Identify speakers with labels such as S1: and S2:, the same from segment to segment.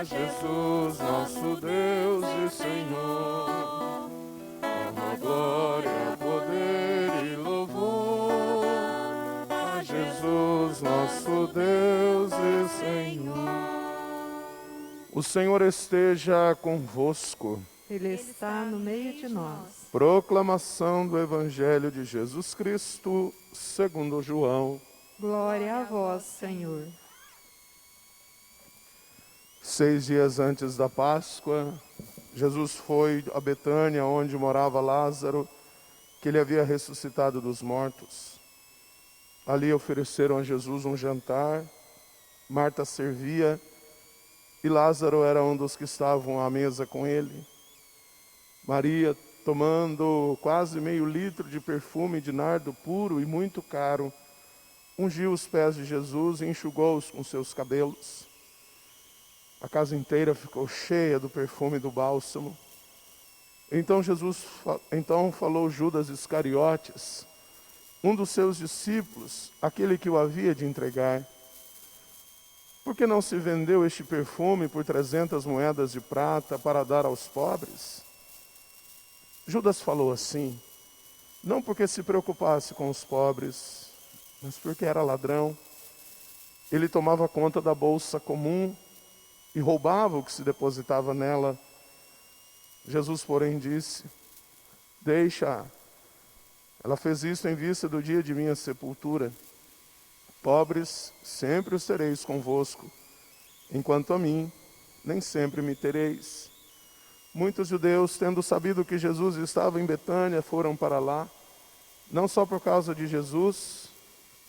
S1: a Jesus, nosso Deus e Senhor. Honra, glória, poder e louvor a Jesus, nosso Deus e Senhor. O Senhor esteja convosco.
S2: Ele está no meio de nós.
S1: Proclamação do Evangelho de Jesus Cristo, segundo João.
S2: Glória a vós, Senhor.
S1: 6 dias antes da Páscoa, Jesus foi a Betânia, onde morava Lázaro, que ele havia ressuscitado dos mortos. Ali ofereceram a Jesus um jantar, Marta servia, e Lázaro era um dos que estavam à mesa com ele. Maria, tomando quase meio litro de perfume de nardo puro e muito caro, ungiu os pés de Jesus e enxugou-os com seus cabelos. A casa inteira ficou cheia do perfume do bálsamo. Então falou Judas Iscariotes, um dos seus discípulos, aquele que o havia de entregar. Por que não se vendeu este perfume por 300 moedas de prata para dar aos pobres? Judas falou assim, não porque se preocupasse com os pobres, mas porque era ladrão. Ele tomava conta da bolsa comum e roubava o que se depositava nela. Jesus, porém, disse, deixa-a. Ela fez isso em vista do dia de minha sepultura. Pobres, sempre os tereis convosco. Enquanto a mim, nem sempre me tereis. Muitos judeus, tendo sabido que Jesus estava em Betânia, foram para lá, não só por causa de Jesus,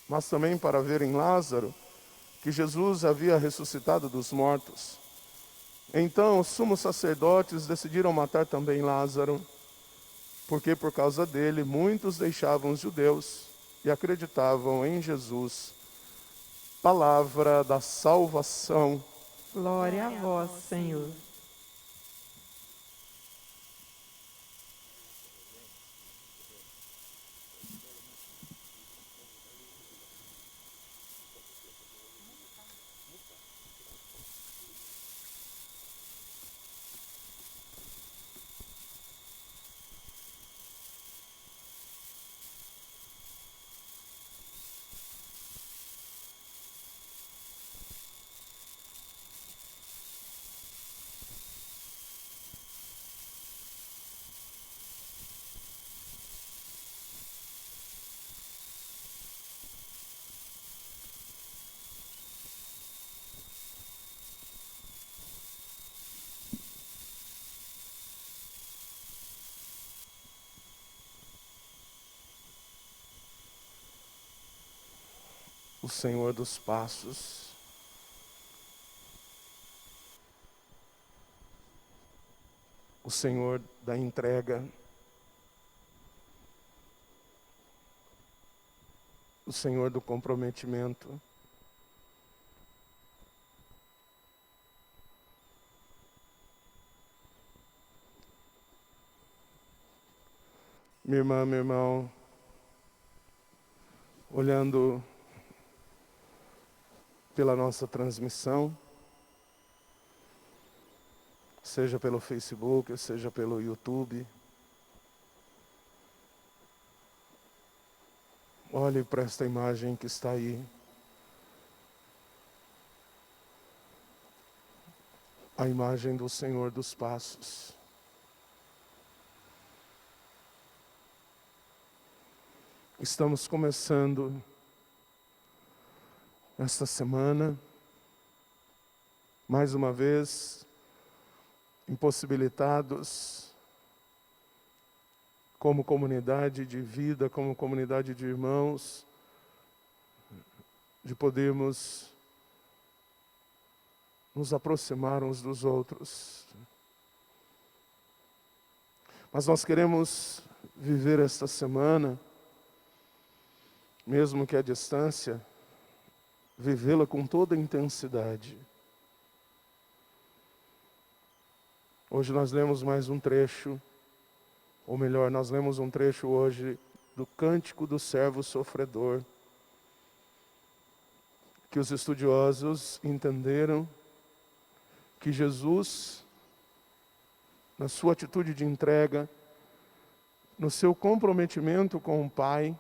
S1: mas também para verem Lázaro, que Jesus havia ressuscitado dos mortos. Então os sumos sacerdotes decidiram matar também Lázaro, porque por causa dele muitos deixavam os judeus e acreditavam em Jesus. Palavra da salvação.
S2: Glória a vós, Senhor.
S1: O Senhor dos passos. O Senhor da entrega. O Senhor do comprometimento. Minha irmã, meu irmão, olhando pela nossa transmissão, seja pelo Facebook, seja pelo YouTube, olhe para esta imagem que está aí. A imagem do Senhor dos Passos. Estamos começando esta semana, mais uma vez, impossibilitados, como comunidade de vida, como comunidade de irmãos, de podermos nos aproximar uns dos outros. Mas nós queremos viver esta semana, mesmo que à distância, vivê-la com toda a intensidade. Hoje nós lemos mais um trecho, ou melhor, nós lemos um trecho hoje do Cântico do Servo Sofredor, que os estudiosos entenderam que Jesus, na sua atitude de entrega, no seu comprometimento com o Pai,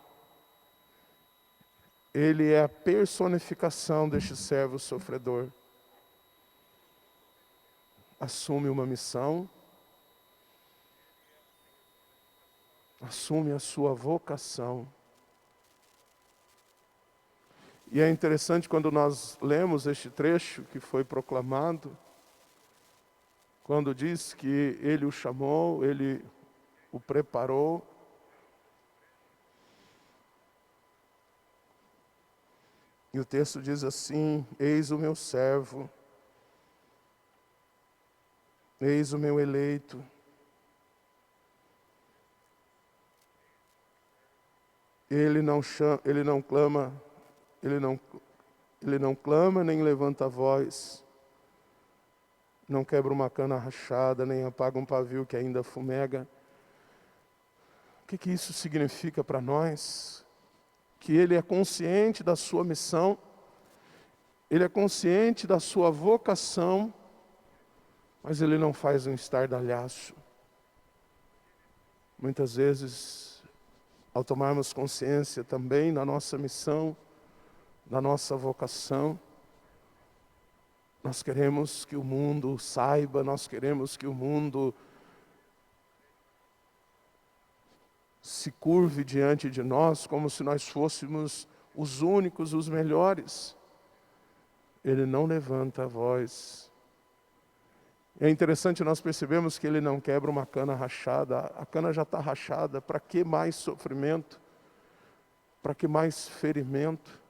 S1: Ele é a personificação deste servo sofredor. Assume uma missão, assume a sua vocação. E é interessante quando nós lemos este trecho que foi proclamado, quando diz que Ele o chamou, Ele o preparou. E o texto diz assim: eis o meu servo, eis o meu eleito. Ele não clama, nem levanta a voz, não quebra uma cana rachada, nem apaga um pavio que ainda fumega. O que isso significa para nós? Que ele é consciente da sua missão, ele é consciente da sua vocação, mas ele não faz um estardalhaço. Muitas vezes, ao tomarmos consciência também da nossa missão, da nossa vocação, nós queremos que o mundo saiba, nós queremos que o mundo se curve diante de nós, como se nós fôssemos os únicos, os melhores. Ele não levanta a voz. É interessante nós percebemos que ele não quebra uma cana rachada. A cana já está rachada, para que mais sofrimento? Para que mais ferimento?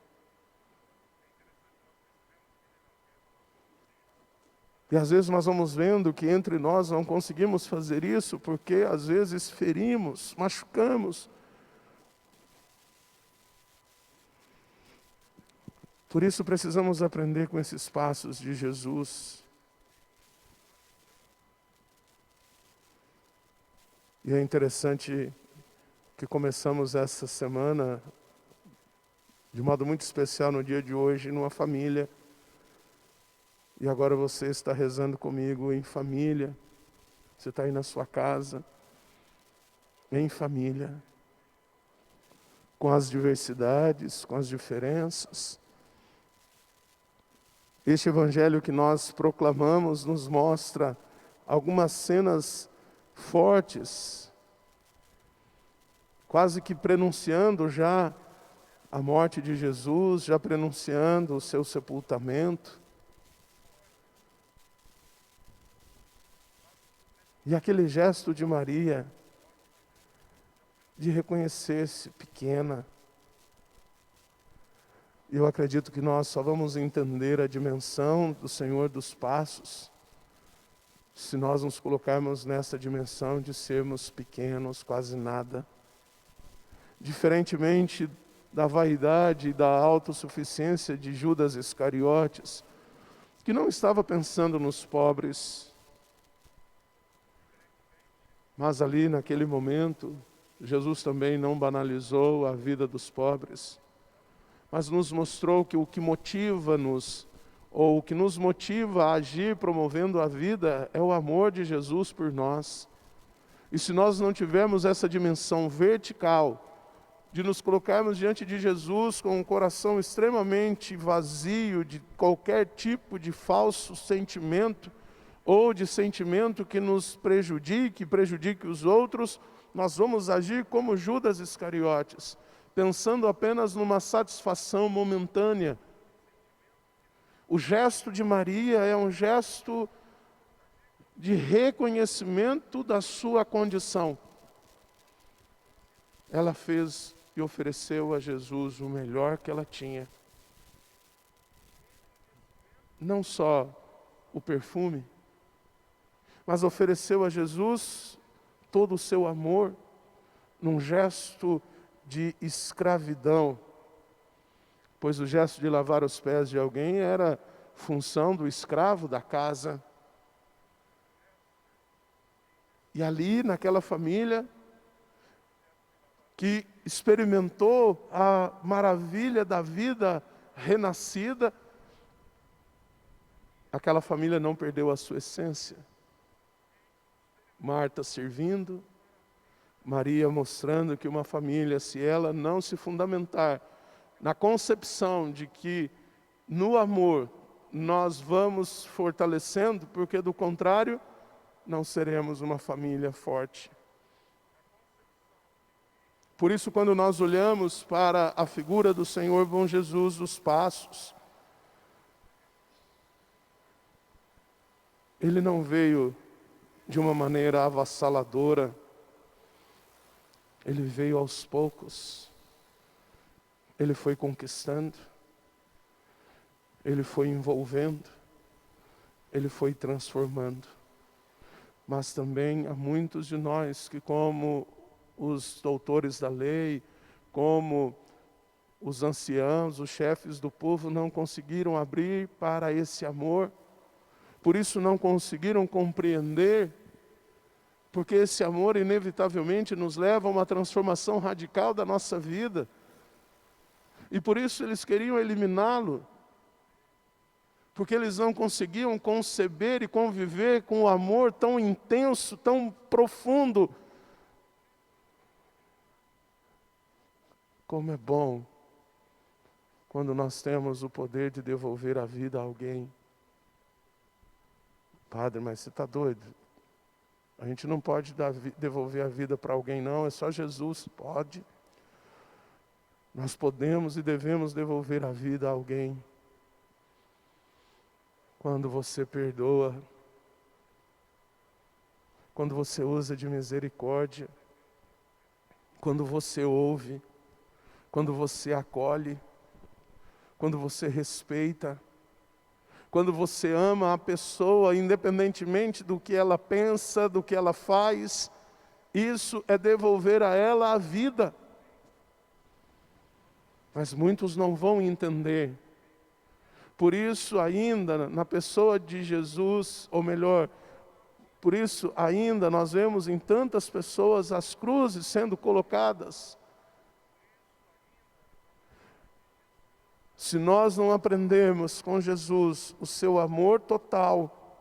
S1: E às vezes nós vamos vendo que entre nós não conseguimos fazer isso, porque às vezes ferimos, machucamos. Por isso precisamos aprender com esses passos de Jesus. E é interessante que começamos essa semana, de modo muito especial no dia de hoje, numa família. E agora você está rezando comigo em família. Você está aí na sua casa, em família. Com as diversidades, com as diferenças. Este evangelho que nós proclamamos nos mostra algumas cenas fortes, quase que prenunciando já a morte de Jesus, já prenunciando o seu sepultamento. E aquele gesto de Maria, de reconhecer-se pequena. Eu acredito que nós só vamos entender a dimensão do Senhor dos Passos, se nós nos colocarmos nessa dimensão de sermos pequenos, quase nada. Diferentemente da vaidade e da autossuficiência de Judas Iscariotes, que não estava pensando nos pobres, mas ali naquele momento, Jesus também não banalizou a vida dos pobres, mas nos mostrou que o que motiva-nos, ou o que nos motiva a agir promovendo a vida, é o amor de Jesus por nós. E se nós não tivermos essa dimensão vertical, de nos colocarmos diante de Jesus com um coração extremamente vazio de qualquer tipo de falso sentimento, ou de sentimento que nos prejudique os outros, nós vamos agir como Judas Iscariotes, pensando apenas numa satisfação momentânea. O gesto de Maria é um gesto de reconhecimento da sua condição. Ela fez e ofereceu a Jesus o melhor que ela tinha. Não só o perfume, mas ofereceu a Jesus todo o seu amor, num gesto de escravidão, pois o gesto de lavar os pés de alguém era função do escravo da casa. E ali, naquela família, que experimentou a maravilha da vida renascida, aquela família não perdeu a sua essência. Marta servindo, Maria mostrando que uma família, se ela não se fundamentar na concepção de que no amor nós vamos fortalecendo, porque do contrário, não seremos uma família forte. Por isso, quando nós olhamos para a figura do Senhor Bom Jesus dos Passos, Ele não veio de uma maneira avassaladora, Ele veio aos poucos, Ele foi conquistando, Ele foi envolvendo, Ele foi transformando. Mas também há muitos de nós que, como os doutores da lei, como os anciãos, os chefes do povo, não conseguiram abrir para esse amor, por isso não conseguiram compreender, porque esse amor inevitavelmente nos leva a uma transformação radical da nossa vida, e por isso eles queriam eliminá-lo, porque eles não conseguiam conceber e conviver com o amor tão intenso, tão profundo. Como é bom quando nós temos o poder de devolver a vida a alguém. Padre, mas você está doido? A gente não pode devolver a vida para alguém, não, é só Jesus. Pode. Nós podemos e devemos devolver a vida a alguém. Quando você perdoa, quando você usa de misericórdia, quando você ouve, quando você acolhe, quando você respeita, quando você ama a pessoa, independentemente do que ela pensa, do que ela faz, isso é devolver a ela a vida. Mas muitos não vão entender. Por isso ainda, na pessoa de Jesus, ou melhor, por isso ainda nós vemos em tantas pessoas as cruzes sendo colocadas. Se nós não aprendermos com Jesus o seu amor total,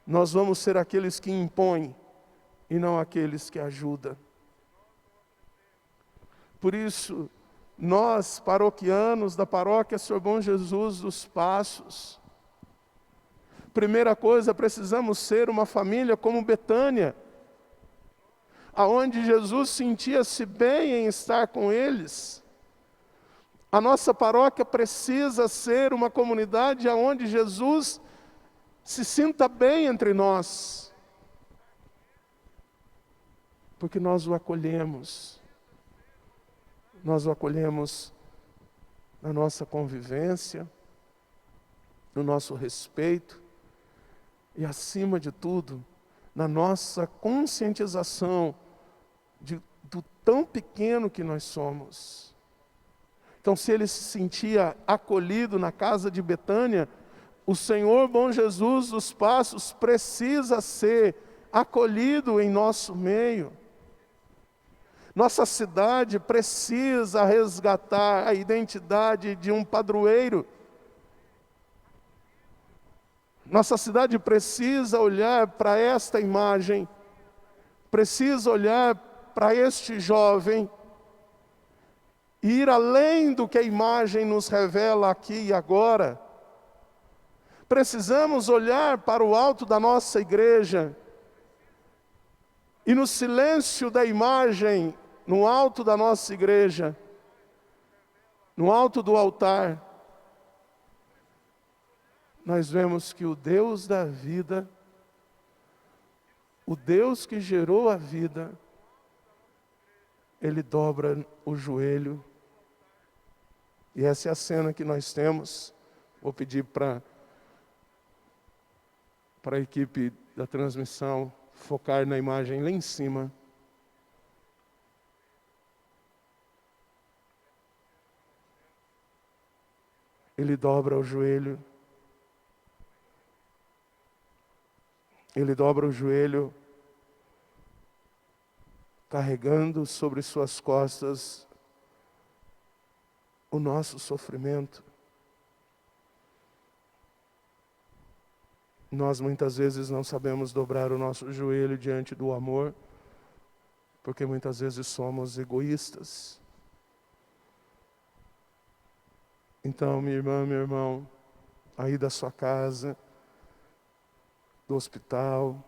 S1: nós vamos ser aqueles que impõem e não aqueles que ajudam. Por isso, nós, paroquianos da paróquia Senhor Bom Jesus dos Passos, primeira coisa, precisamos ser uma família como Betânia, aonde Jesus sentia-se bem em estar com eles. A nossa paróquia precisa ser uma comunidade onde Jesus se sinta bem entre nós, porque nós o acolhemos na nossa convivência, no nosso respeito e, acima de tudo, na nossa conscientização do tão pequeno que nós somos. Então, se ele se sentia acolhido na casa de Betânia, o Senhor Bom Jesus dos Passos precisa ser acolhido em nosso meio. Nossa cidade precisa resgatar a identidade de um padroeiro. Nossa cidade precisa olhar para esta imagem, precisa olhar para este jovem, e ir além do que a imagem nos revela aqui e agora. Precisamos olhar para o alto da nossa igreja, e no silêncio da imagem, no alto da nossa igreja, no alto do altar, nós vemos que o Deus da vida, o Deus que gerou a vida, Ele dobra o joelho. E essa é a cena que nós temos. Vou pedir para a equipe da transmissão focar na imagem lá em cima. Ele dobra o joelho. Ele dobra o joelho, carregando sobre suas costas o nosso sofrimento. Nós muitas vezes não sabemos dobrar o nosso joelho diante do amor, porque muitas vezes somos egoístas. Então, minha irmã, meu irmão, aí da sua casa, do hospital,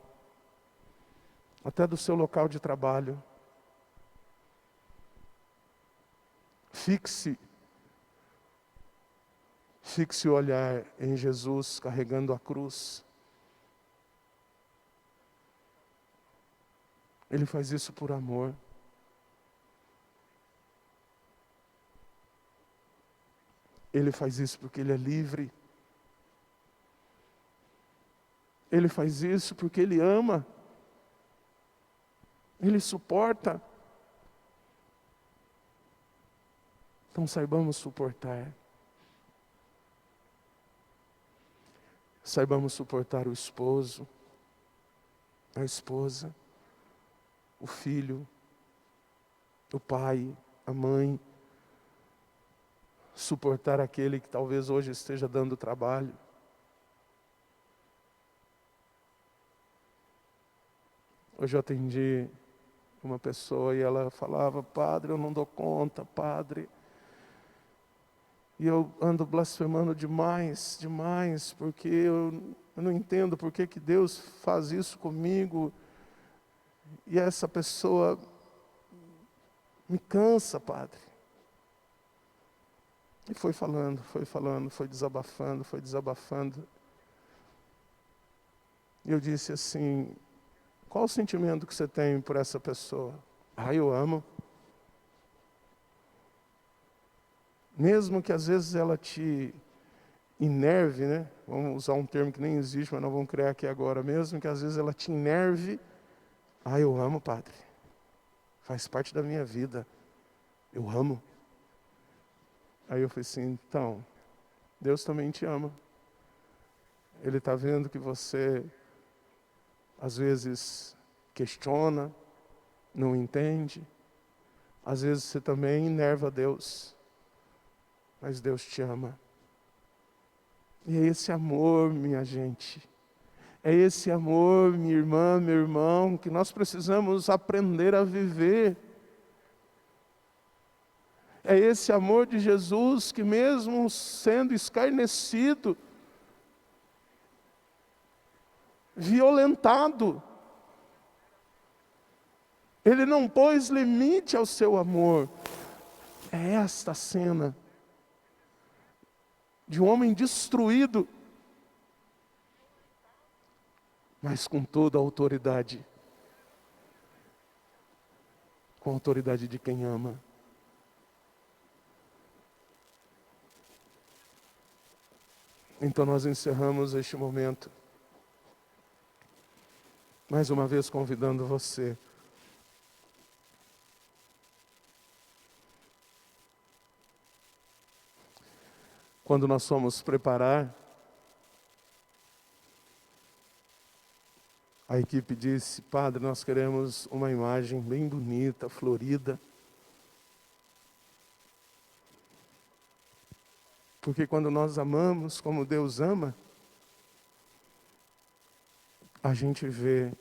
S1: até do seu local de trabalho, fixe o olhar em Jesus carregando a cruz. Ele faz isso por amor. Ele faz isso porque Ele é livre. Ele faz isso porque Ele ama. Ele suporta. Então saibamos suportar. Saibamos suportar o esposo, a esposa, o filho, o pai, a mãe. Suportar aquele que talvez hoje esteja dando trabalho. Hoje eu atendi uma pessoa e ela falava: padre, eu não dou conta, padre. E eu ando blasfemando demais, porque eu não entendo por que Deus faz isso comigo. E essa pessoa me cansa, padre. E foi falando, foi desabafando. E eu disse assim: qual o sentimento que você tem por essa pessoa? Ah, eu amo. Mesmo que às vezes ela te enerve, né? Vamos usar um termo que nem existe, mas nós vamos criar aqui agora. Mesmo que às vezes ela te enerve. Ah, eu amo, padre. Faz parte da minha vida. Eu amo. Aí eu falei assim: então, Deus também te ama. Ele está vendo que você, às vezes, questiona, não entende. Às vezes você também enerva Deus. Mas Deus te ama. E é esse amor, minha gente. É esse amor, minha irmã, meu irmão, que nós precisamos aprender a viver. É esse amor de Jesus que, mesmo sendo escarnecido, violentado, Ele não pôs limite ao seu amor. É esta cena de um homem destruído, mas com toda a autoridade, com a autoridade de quem ama. Então nós encerramos este momento, mais uma vez convidando você quando nós fomos preparar, a equipe disse: padre, nós queremos uma imagem bem bonita, florida. Porque quando nós amamos como Deus ama, a gente vê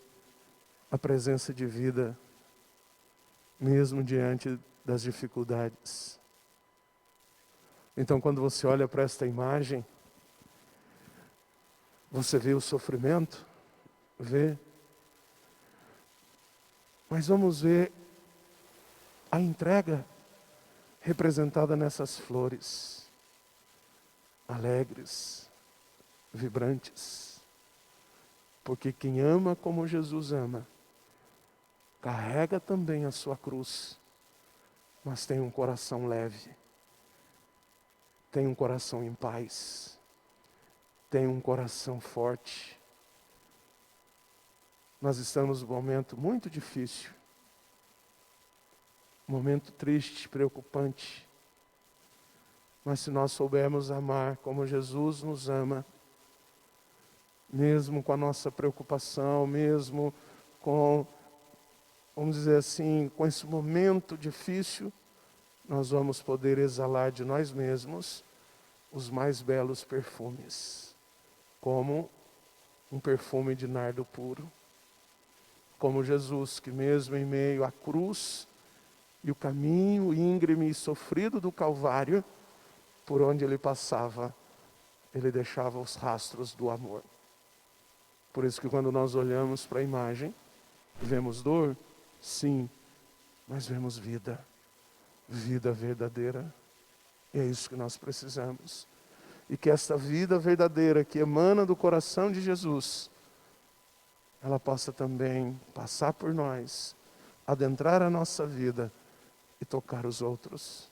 S1: a presença de vida, mesmo diante das dificuldades. Então, quando você olha para esta imagem, você vê o sofrimento, vê. Mas vamos ver a entrega representada nessas flores, alegres, vibrantes. Porque quem ama como Jesus ama, carrega também a sua cruz, mas tem um coração leve, tem um coração em paz, tem um coração forte. Nós estamos num momento muito difícil, um momento triste, preocupante. Mas se nós soubermos amar como Jesus nos ama, mesmo com a nossa preocupação, mesmo com, vamos dizer assim, com esse momento difícil, nós vamos poder exalar de nós mesmos os mais belos perfumes, como um perfume de nardo puro. Como Jesus, que mesmo em meio à cruz e o caminho íngreme e sofrido do Calvário, por onde ele passava, ele deixava os rastros do amor. Por isso que quando nós olhamos para a imagem, vemos dor, sim, mas vemos vida, vida verdadeira. E é isso que nós precisamos. E que esta vida verdadeira que emana do coração de Jesus, ela possa também passar por nós, adentrar a nossa vida e tocar os outros.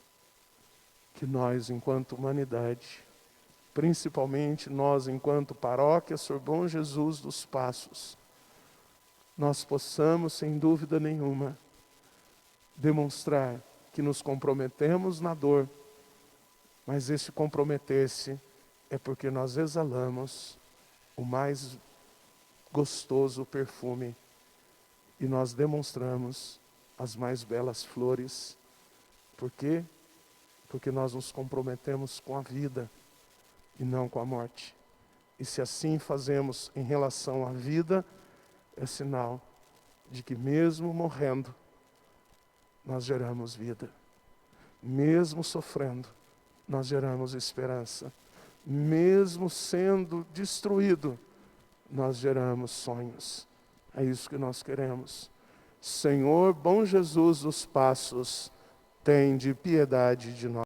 S1: Que nós, enquanto humanidade, principalmente nós, enquanto paróquia Sorbonne Jesus dos Passos, nós possamos, sem dúvida nenhuma, demonstrar que nos comprometemos na dor, mas esse comprometer-se é porque nós exalamos o mais gostoso perfume e nós demonstramos as mais belas flores. Por quê? Porque nós nos comprometemos com a vida e não com a morte. E se assim fazemos em relação à vida, é sinal de que mesmo morrendo, nós geramos vida. Mesmo sofrendo, nós geramos esperança. Mesmo sendo destruído, nós geramos sonhos. É isso que nós queremos. Senhor, bom Jesus dos Passos, tende piedade de nós.